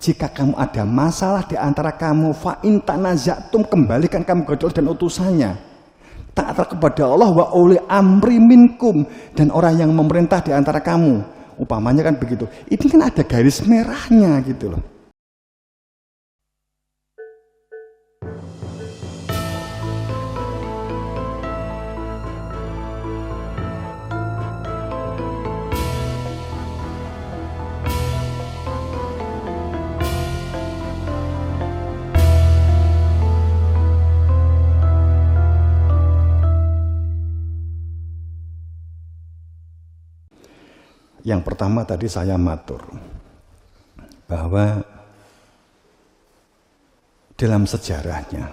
Jika kamu ada masalah di antara kamu, fa in tanazatum, kembalikan kamu kepada Allah dan utusannya. Taatlah kepada Allah wa uli amri minkum, dan orang yang memerintah di antara kamu. Umpamanya kan begitu. Ini kan ada garis merahnya gitu loh. Yang pertama tadi saya matur bahwa dalam sejarahnya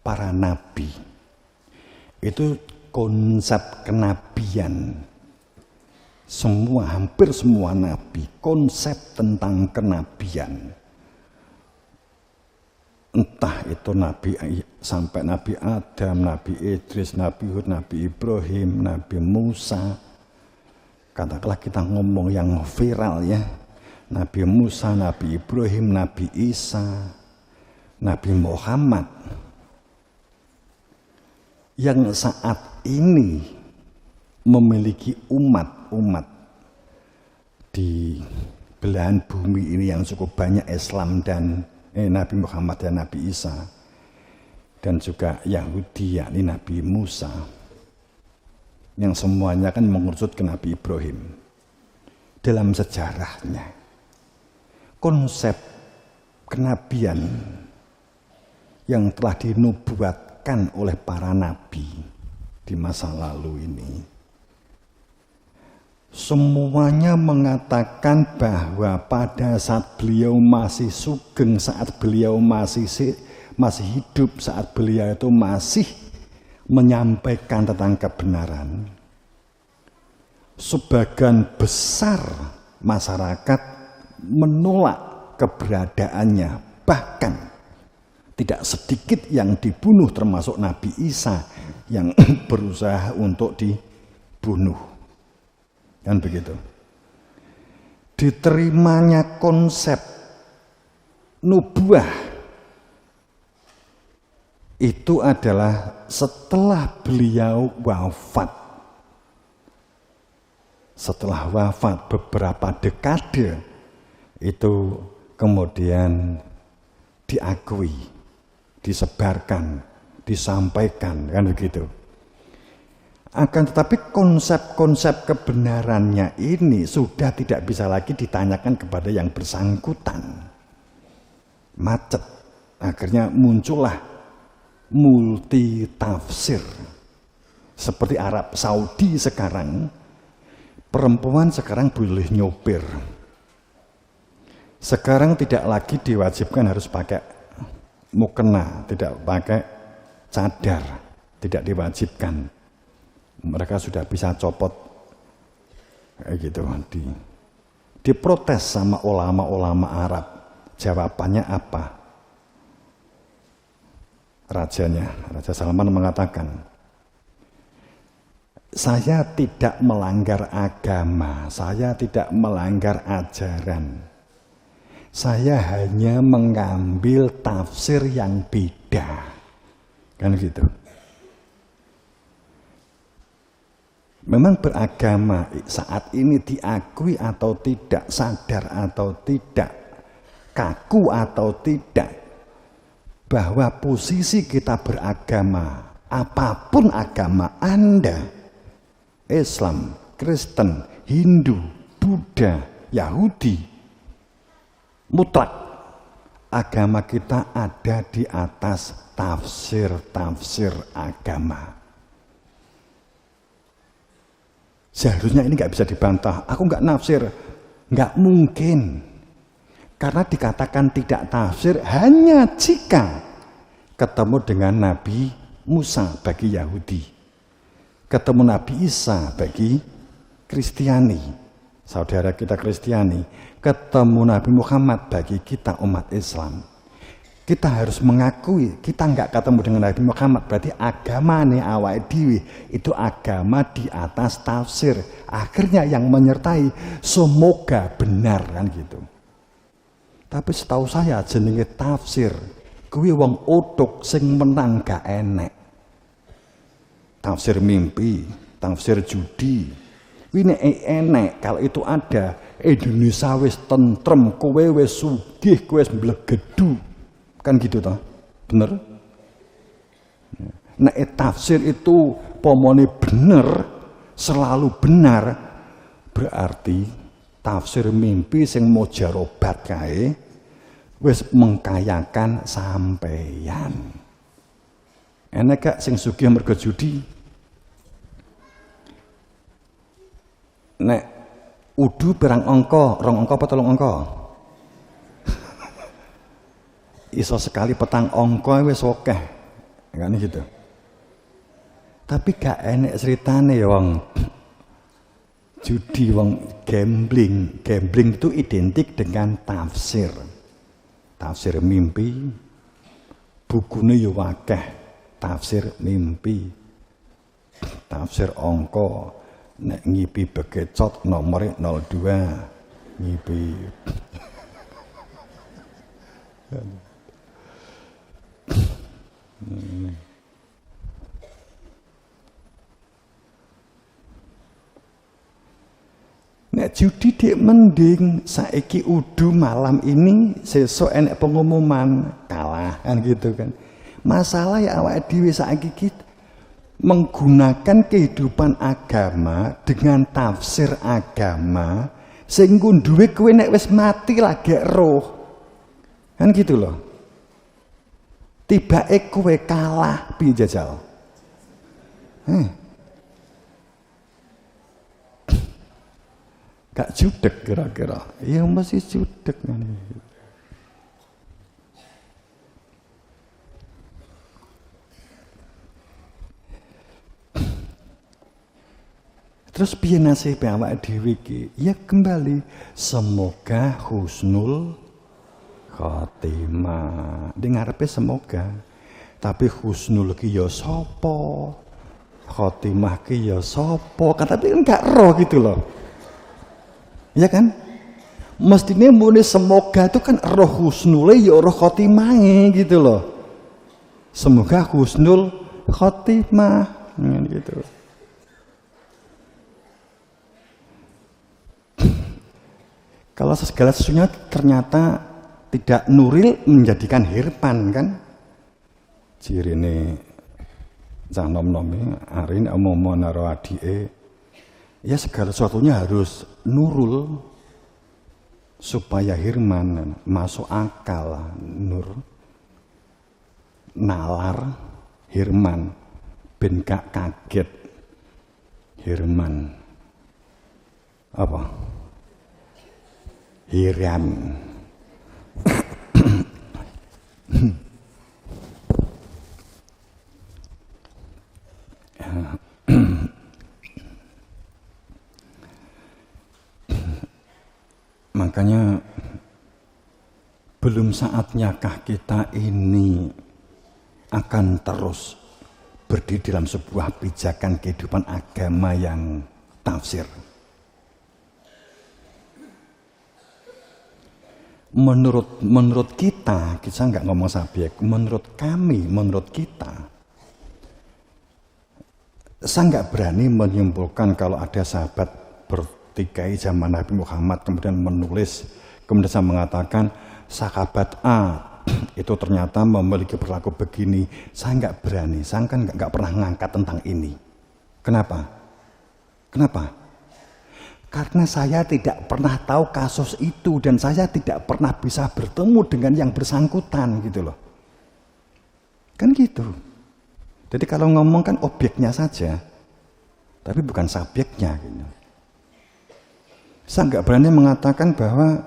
para nabi itu konsep kenabian, hampir semua nabi konsep tentang kenabian, entah itu nabi sampai Nabi Adam, Nabi Idris, Nabi Hud, Nabi Ibrahim, Nabi Musa. Katakanlah kita ngomong yang viral ya, Nabi Musa, Nabi Ibrahim, Nabi Isa, Nabi Muhammad, yang saat ini memiliki umat di belahan bumi ini yang cukup banyak, Islam dan Nabi Muhammad dan Nabi Isa, dan juga Yahudi yakni Nabi Musa, yang semuanya kan mengerucut ke Nabi Ibrahim. Dalam sejarahnya, konsep kenabian yang telah dinubuatkan oleh para nabi di masa lalu ini, semuanya mengatakan bahwa pada saat beliau masih sugeng, saat beliau masih hidup, saat beliau itu masih menyampaikan tentang kebenaran, sebagian besar masyarakat menolak keberadaannya, bahkan tidak sedikit yang dibunuh, termasuk Nabi Isa yang berusaha untuk dibunuh, kan begitu. Diterimanya konsep nubuah itu adalah setelah beliau wafat. Setelah wafat beberapa dekade itu kemudian diakui, disebarkan, disampaikan, kan begitu. Akan tetapi konsep-konsep kebenarannya ini sudah tidak bisa lagi ditanyakan kepada yang bersangkutan. Macet. Akhirnya muncullah multi tafsir. Seperti Arab Saudi sekarang, perempuan sekarang boleh nyopir. Sekarang tidak lagi diwajibkan harus pakai mukena, tidak pakai cadar, tidak diwajibkan. Mereka sudah bisa copot kayak gitu. Diprotes sama ulama-ulama Arab. Jawabannya apa? Raja Salman mengatakan, saya tidak melanggar agama, saya tidak melanggar ajaran, saya hanya mengambil tafsir yang beda, kan gitu. Memang beragama saat ini diakui atau tidak, sadar atau tidak, kaku atau tidak, bahwa posisi kita beragama, apapun agama Anda, Islam, Kristen, Hindu, Buddha, Yahudi, mutlak agama kita ada di atas tafsir-tafsir agama. Seharusnya ini nggak bisa dibantah. Aku nggak nafsir, nggak mungkin. Karena dikatakan tidak tafsir hanya jika ketemu dengan Nabi Musa bagi Yahudi, ketemu Nabi Isa bagi Kristiani, saudara kita Kristiani, ketemu Nabi Muhammad bagi kita umat Islam. Kita harus mengakui, kita nggak ketemu dengan Nabi Muhammad, berarti agama nih awake dhewe itu agama di atas tafsir. Akhirnya yang menyertai semoga benar, kan gitu. Tapi setahu saya jenenge tafsir kuwi wong utuk sing menang gak enek. Tafsir mimpi, tafsir judi. Kuwi nek enek kalau itu ada, Indonesia wis tentrem, kowe wis sugih, kowe wis mblegedu. Kan gitu toh? Bener? Nek tafsir itu pomone bener, selalu benar, berarti tafsir mimpi sing mujarobat kae wis mengkayakan sampeyan. Enek gak sing sugih mergo judi? Nek udu pirang angka, rong angka apa telung angka? Iso sekali petang angka wis akeh. Kan gitu. Tapi gak enek ceritane wong judi, wong gambling. Gambling itu identik dengan tafsir. Tafsir mimpi, bukune yo akeh. Tafsir mimpi, tafsir angka. Nek ngipi bekecot nomor 02 ngipi. Nek judi dik mending saiki udu malam ini sesuk enek pengumuman kalah kan gitu kan. Masalah ya awake dhewe saiki kita menggunakan kehidupan agama dengan tafsir agama sing duwe kowe nek wis mati lagi roh. Kan gitu loh. Tibake kowe kalah piye jajal. Gak judek kira-kira. Ya masih judek kan. Terus piye nasib awake dhewe iki? Ya kembali semoga husnul khotimah. Dengarepe semoga. Tapi husnul ki ya sapa? Khotimah ki ya sapa? Kan tapi kan gak roh gitu loh. Ya kan? Mestine muni semoga itu kan roh husnule ya roh khotimahe gitu loh. Semoga husnul khotimah gitu. Kalau segala sesuatunya ternyata tidak nuril menjadikan hirpan kan? Cirine cah nom-nome arin omo naro adike. Ya segala sesuatunya harus nurul supaya hirman masuk akal, nur nalar hirman ben gak kaget hirman apa hiran. Makanya belum saatnyakah kita ini akan terus berdiri dalam sebuah pijakan kehidupan agama yang tafsir. Menurut kita nggak ngomong subjek, menurut kami, menurut kita, saya nggak berani menyimpulkan kalau ada sahabat bertikai zaman Nabi Muhammad kemudian menulis, kemudian saya mengatakan sahabat A itu ternyata memiliki perilaku begini. Saya nggak berani, saya kan nggak pernah ngangkat tentang ini. Kenapa? Karena saya tidak pernah tahu kasus itu dan saya tidak pernah bisa bertemu dengan yang bersangkutan gitu loh. Kan gitu. Jadi kalau ngomong kan objeknya saja, tapi bukan subjeknya gitu. Saya nggak berani mengatakan bahwa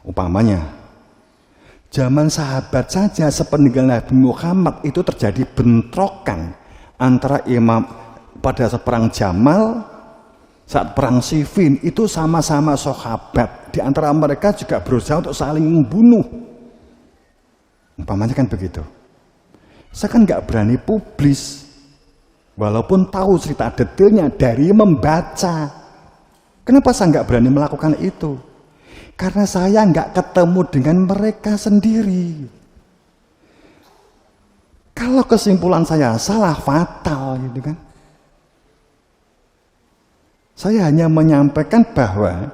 umpamanya zaman sahabat saja sepeninggal Nabi Muhammad itu terjadi bentrokan antara imam pada perang Jamal saat perang Siffin itu sama-sama sahabat, di antara mereka juga berusaha untuk saling membunuh. Umpamanya kan begitu. Saya kan nggak berani publis, walaupun tahu cerita detailnya dari membaca. Kenapa saya nggak berani melakukan itu? Karena saya nggak ketemu dengan mereka sendiri. Kalau kesimpulan saya salah, fatal gitu kan. Saya hanya menyampaikan bahwa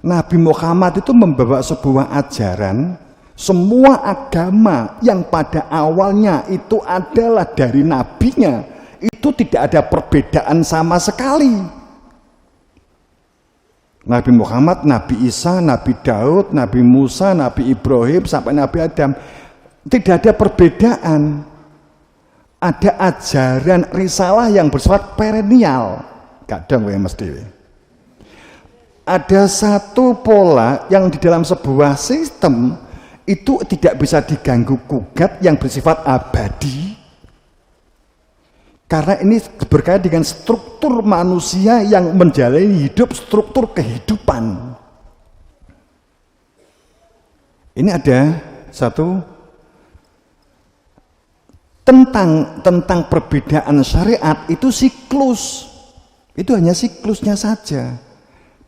Nabi Muhammad itu membawa sebuah ajaran, semua agama yang pada awalnya itu adalah dari nabinya, itu tidak ada perbedaan sama sekali. Nabi Muhammad, Nabi Isa, Nabi Daud, Nabi Musa, Nabi Ibrahim, sampai Nabi Adam, tidak ada perbedaan. Ada ajaran risalah yang bersifat perennial. Kadang yang mesti. Ada satu pola yang di dalam sebuah sistem itu tidak bisa diganggu gugat yang bersifat abadi. Karena ini berkaitan dengan struktur manusia yang menjalani hidup, struktur kehidupan. Ini ada satu tentang perbedaan syariat itu siklus. Itu hanya siklusnya saja,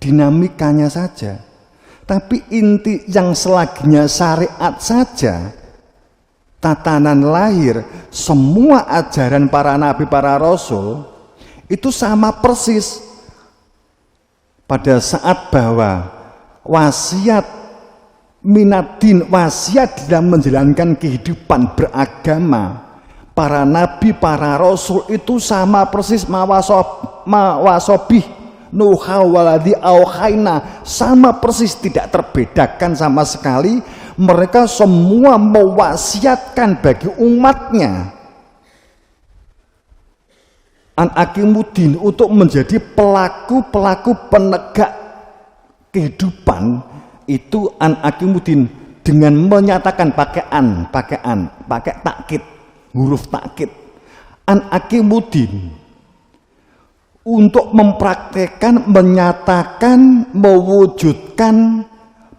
dinamikanya saja. Tapi inti yang selaginya syariat saja, tatanan lahir, semua ajaran para nabi, para rasul itu sama persis. Pada saat bahwa wasiat minadin, wasiat dalam menjalankan kehidupan beragama, para nabi, para rasul itu sama persis mawasobih nuha waladi auhaina, sama persis, tidak terbedakan sama sekali. Mereka semua mewasiatkan bagi umatnya an aqimuddin, untuk menjadi pelaku-pelaku penegak kehidupan itu an aqimuddin, dengan menyatakan pakai takkid, huruf takkid, an aqimuddin, untuk mempraktekkan, menyatakan, mewujudkan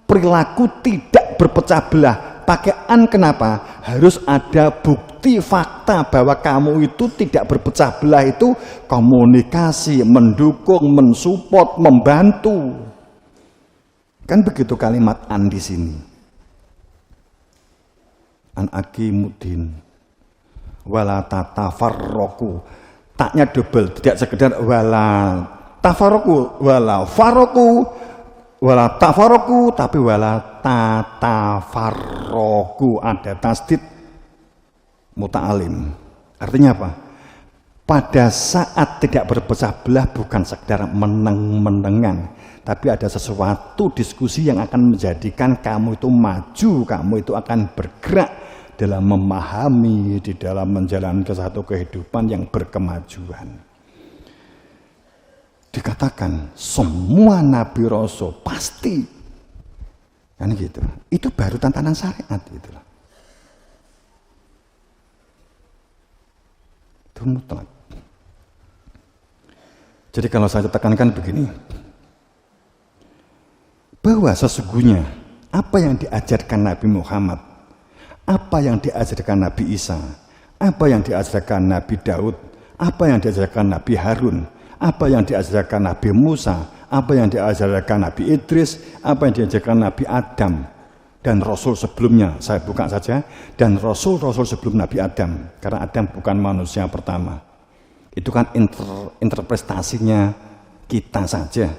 perilaku tidak berpecah belah. Pakai an, kenapa? Harus ada bukti fakta bahwa kamu itu tidak berpecah belah, itu komunikasi, mendukung, mensupport, membantu. Kan begitu kalimat an di sini. An aqimuddin wala tatafarraqu, taknya double, tidak sekedar wala tafarraqu, wala farraqu, wala tafarraqu, tapi wala tatafarraqu, ada tasdid muta'alim. Artinya apa? Pada saat tidak berpecah belah bukan sekedar meneng-menengan, tapi ada sesuatu diskusi yang akan menjadikan kamu itu maju, kamu itu akan bergerak dalam memahami, di dalam menjalankan satu kehidupan yang berkemajuan. Dikatakan semua nabi rasul pasti, kan gitu. Itu baru tantangan syariat itu. Itu mutlak. Jadi kalau saya tekankan begini, bahwa sesungguhnya apa yang diajarkan Nabi Muhammad, apa yang diajarkan Nabi Isa, apa yang diajarkan Nabi Daud, apa yang diajarkan Nabi Harun, apa yang diajarkan Nabi Musa, apa yang diajarkan Nabi Idris, apa yang diajarkan Nabi Adam, dan Rasul sebelumnya, saya buka saja, dan Rasul-Rasul sebelum Nabi Adam, karena Adam bukan manusia pertama. Itu kan interpretasinya kita saja.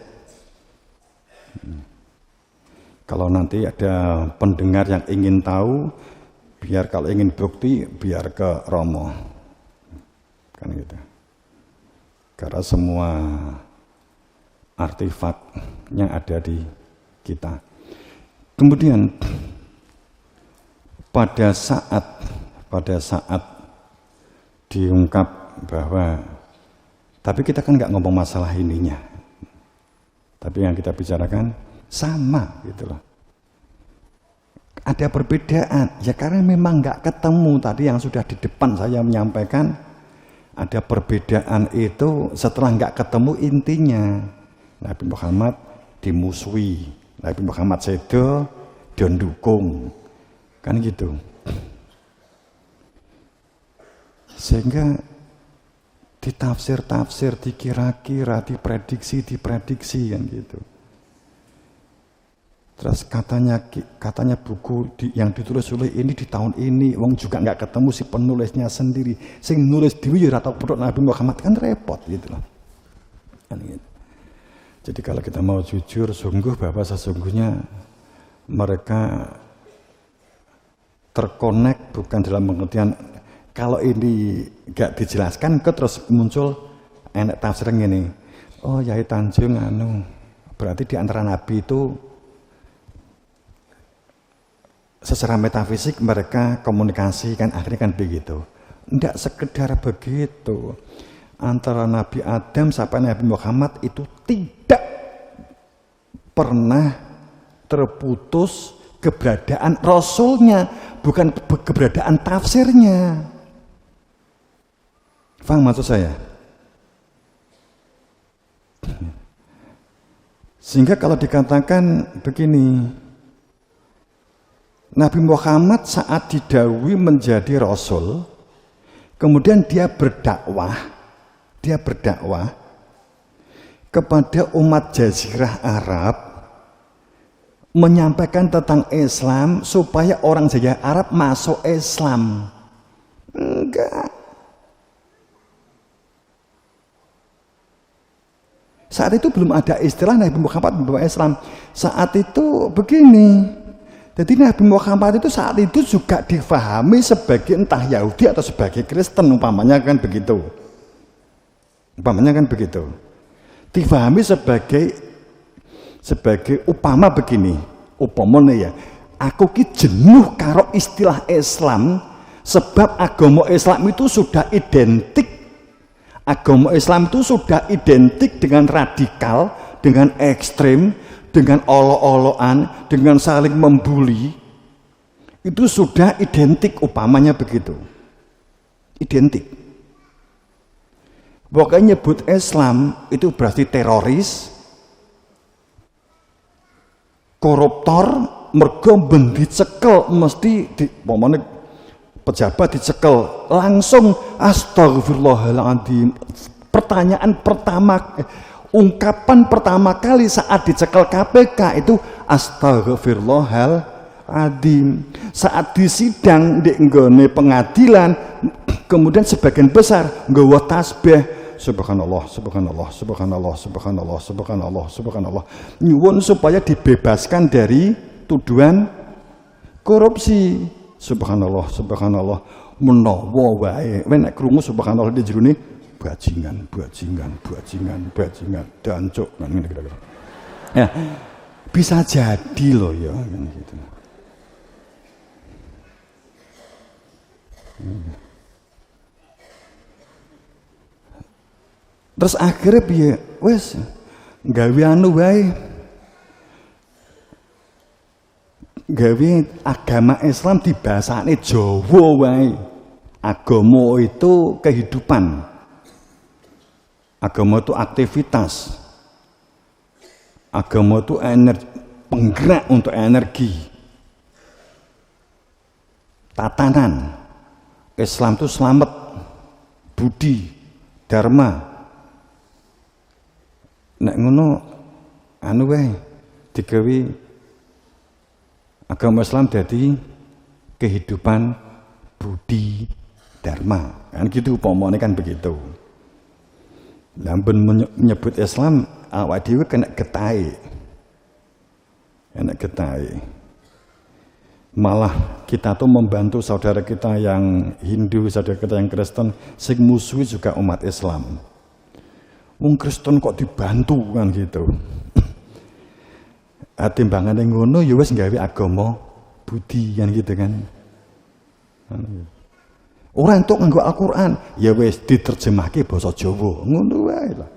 Kalau nanti ada pendengar yang ingin tahu, biar kalau ingin bukti, biar ke Romo. Kan gitu. Karena semua artefaknya ada di kita. Kemudian pada saat diungkap bahwa, tapi kita kan nggak ngomong masalah ininya. Tapi yang kita bicarakan sama gitu loh. Ada perbedaan, ya karena memang nggak ketemu. Tadi yang sudah di depan saya menyampaikan, ada perbedaan itu setelah nggak ketemu intinya. Nabi Muhammad dimusuhi, Nabi Muhammad sedo didukung, kan gitu. Sehingga ditafsir-tafsir, dikira-kira, diprediksi kan gitu. Terus katanya buku yang ditulis oleh ini di tahun ini, wong juga nggak ketemu si penulisnya sendiri. Sing nulis dhewe ya ora tau perut Nabi Muhammad, kan repot gitu loh. Kan gitu. Jadi kalau kita mau jujur, sungguh bahwa sesungguhnya mereka terkonek bukan dalam pengertian kalau ini nggak dijelaskan ke terus muncul enek tafsir ini. Oh Yai Tanjung berarti di antara nabi itu secara metafisik mereka komunikasi kan, akhirnya kan begitu. Tidak sekedar begitu. Antara Nabi Adam sampai Nabi Muhammad itu tidak pernah terputus keberadaan Rasulnya, bukan keberadaan tafsirnya. Faham maksud saya? Sehingga kalau dikatakan begini, Nabi Muhammad saat didhawuhi menjadi Rasul, kemudian dia berdakwah kepada umat Jazirah Arab, menyampaikan tentang Islam supaya orang Jazirah Arab masuk Islam. Enggak. Saat itu belum ada istilah Nabi Muhammad membawa Islam. Saat itu begini. Jadi Nabi Muhammad itu saat itu juga difahami sebagai entah Yahudi atau sebagai Kristen, umpamanya kan begitu. Difahami sebagai upama begini, upamanya ya. Aku ki jenuh karo istilah Islam sebab agama Islam itu sudah identik. Agama Islam itu sudah identik dengan radikal, dengan ekstrem, dengan olok-olokan, dengan saling membuli. Itu sudah identik, upamanya begitu. Identik. Pokoknya nyebut Islam itu berarti teroris, koruptor, mergo ben dicekel mesti umpamane pejabat dicekel langsung astagfirullahaladzim. Pertanyaan pertama, ungkapan pertama kali saat dicekel KPK itu astagfirullahaladzim. Saat di sidang di nggone pengadilan, kemudian sebagian besar nggawa tasbih, subhanallah, subhanallah, subhanallah, subhanallah, subhanallah, subhanallah, nyuwun supaya dibebaskan dari tuduhan korupsi. Subhanallah, subhanallah, menawa wae nek krungu subhanallah di jerone bajingan, dancuk kan kira-kira. Ya, bisa jadi loh ya kan gitu. Terus akhirnya piye? Wes gawe anu wae. Gawe agama Islam di bahasane Jawa wae. Agama itu kehidupan. Agama itu aktivitas. Agama itu energi, penggerak untuk energi. Tatanan. Islam itu selamat, budi, dharma. Nek ngono anu wae digawe agama Islam jadi kehidupan, budi, dharma. Kan gitu upamane kan begitu. Lamun menyebut Islam awak dhewe kena getahe. Kena getahe. Malah kita tuh membantu saudara kita yang Hindu, saudara kita yang Kristen, sing musuhi juga umat Islam. Wong Kristen kok dibantu kan gitu. Timbangane ngono ya wis gawe agama budi kan gitu kan. Ora entuk nganggo Al-Qur'an, ya wis diterjemahke basa Jawa, ngono wae lah.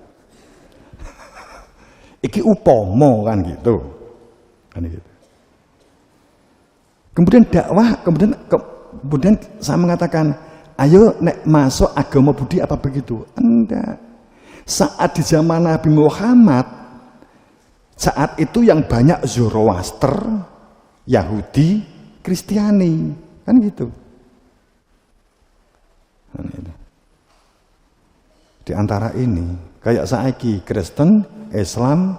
Iki upama kan gitu. Kan gitu. Kemudian dakwah, kemudian saya mengatakan, ayo nek masuk agama budi apa begitu? Enggak. Saat di zaman Nabi Muhammad, saat itu yang banyak Zoroaster, Yahudi, Kristiani, kan gitu. Di antara ini, kayak saiki Kristen, Islam,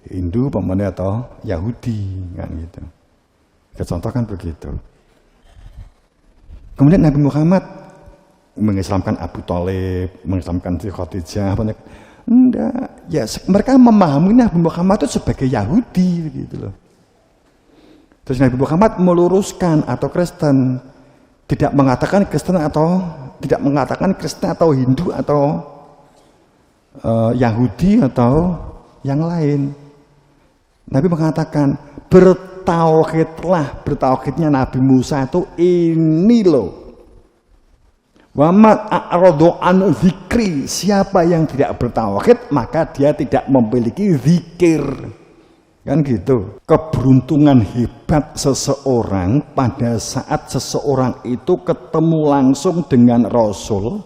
Hindu pemane atau Yahudi kan gitu. Contoh kan begitu. Kemudian Nabi Muhammad mengislamkan Abu Thalib, mengislamkan Siti Khadijah, enggak, ya mereka memahami Nabi Muhammad itu sebagai Yahudi gitu loh. Terus Nabi Muhammad meluruskan atau Kristen, tidak mengatakan Kristen atau Hindu atau Yahudi atau yang lain. Nabi mengatakan bertauhidnya Nabi Musa itu ini loh. Wa ma a'radu an dzikri, siapa yang tidak bertauhid maka dia tidak memiliki zikir. Kan gitu. Keberuntungan hebat seseorang pada saat seseorang itu ketemu langsung dengan Rasul